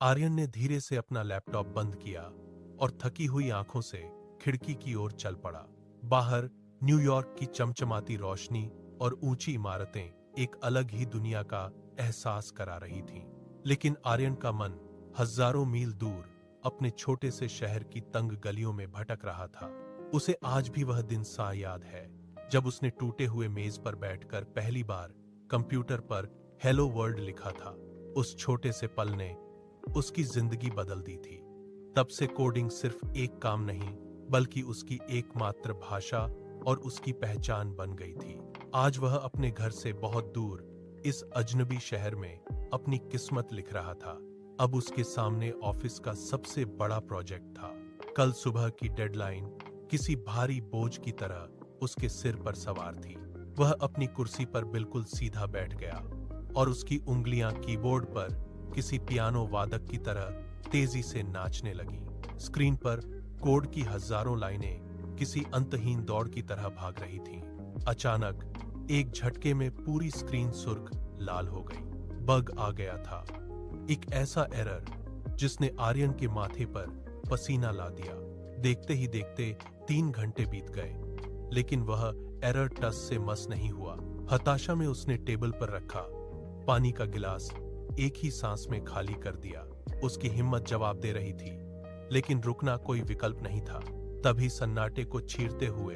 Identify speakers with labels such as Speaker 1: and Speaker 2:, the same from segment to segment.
Speaker 1: आर्यन ने धीरे से अपना लैपटॉप बंद किया और थकी हुई आंखों से खिड़की की ओर चल पड़ा। बाहर न्यूयॉर्क की चमचमाती रोशनी और ऊंची इमारतें एक अलग ही दुनिया का एहसास करा रही थीं। लेकिन आर्यन का मन हजारों मील दूर अपने छोटे से शहर की तंग गलियों में भटक रहा था। उसे आज भी वह दिन सा याद है जब उसने टूटे हुए मेज पर बैठकर पहली बार कंप्यूटर पर हेलो वर्ल्ड लिखा था। उस छोटे से पल ने उसकी जिंदगी बदल दी थी। तब से कोडिंग सिर्फ एक काम नहीं बल्कि उसकी एकमात्र भाषा और उसकी पहचान बन गई थी। आज वह अपने घर से बहुत दूर इस अजनबी शहर में अपनी किस्मत लिख रहा था। अब उसके सामने ऑफिस का सबसे बड़ा प्रोजेक्ट था। कल सुबह की डेडलाइन किसी भारी बोझ की तरह उसके सिर पर सवार थी। वह अपनी कुर्सी पर बिल्कुल सीधा बैठ गया और उसकी उंगलियां कीबोर्ड पर किसी पियानो वादक की तरह तेजी से नाचने लगी। स्क्रीन पर कोड की हजारों लाइनें किसी अंतहीन दौड़ की तरह भाग रही थीं। अचानक एक झटके में पूरी स्क्रीन सुर्ख लाल हो गई। बग आ गया था, एक ऐसा एरर जिसने आर्यन के माथे पर पसीना ला दिया। देखते ही देखते 3 घंटे बीत गए, लेकिन वह एरर टच से मस नहीं हुआ। हताशा में उसने टेबल पर रखा पानी का गिलास एक ही सांस में खाली कर दिया। उसकी हिम्मत जवाब दे रही थी, लेकिन रुकना कोई विकल्प नहीं था। तभी सन्नाटे को चीरते हुए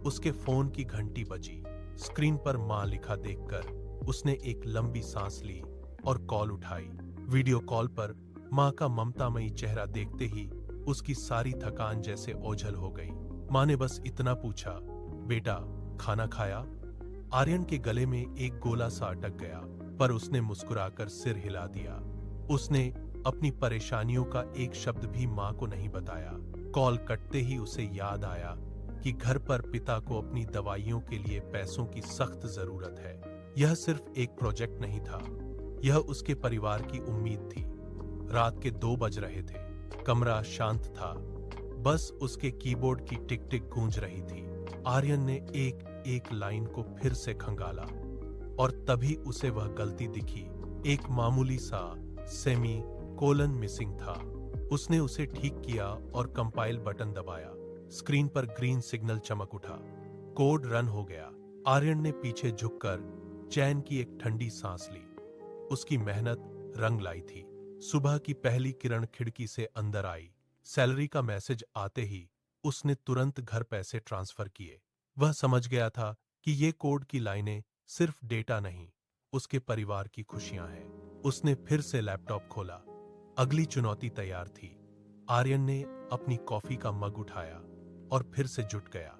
Speaker 1: उसके फोन की घंटी बजी। स्क्रीन पर मां लिखा देखकर उसने एक लंबी सांस ली और कॉल उठाई। वीडियो कॉल पर मां का ममतामयी चेहरा देखते ही उसकी सारी थकान जैसे ओझल हो गई। मां ने बस इतना पूछा, बेटा खाना खाया? आर्यन के गले में एक गोला सा अटक गया, पर उसने मुस्कुराकर सिर हिला दिया। उसने अपनी परेशानियों का एक शब्द भी मां को नहीं बताया। कॉल कटते ही उसे याद आया कि घर पर पिता को अपनी दवाइयों के लिए पैसों की सख्त जरूरत है। यह सिर्फ एक प्रोजेक्ट नहीं था, यह उसके परिवार की उम्मीद थी। रात के 2 बज रहे थे, कमरा शांत था, बस उसके कीबोर्ड की टिक टिक गूंज रही थी। आर्यन ने एक एक लाइन को फिर से खंगाला और तभी उसे वह गलती दिखी। एक मामूली सा सेमी कोलन मिसिंग था। उसने उसे ठीक किया और कंपाइल बटन दबाया। स्क्रीन पर ग्रीन सिग्नल चमक उठा, कोड रन हो गया। आर्यन ने पीछे झुककर चैन की एक ठंडी सांस ली। उसकी मेहनत रंग लाई थी। सुबह की पहली किरण खिड़की से अंदर आई। सैलरी का मैसेज आते ही उसने तुरंत घर पैसे ट्रांसफर किए। वह समझ गया था कि ये कोड की लाइनें सिर्फ डेटा नहीं, उसके परिवार की खुशियां हैं। उसने फिर से लैपटॉप खोला। अगली चुनौती तैयार थी। आर्यन ने अपनी कॉफी का मग उठाया और फिर से जुट गया।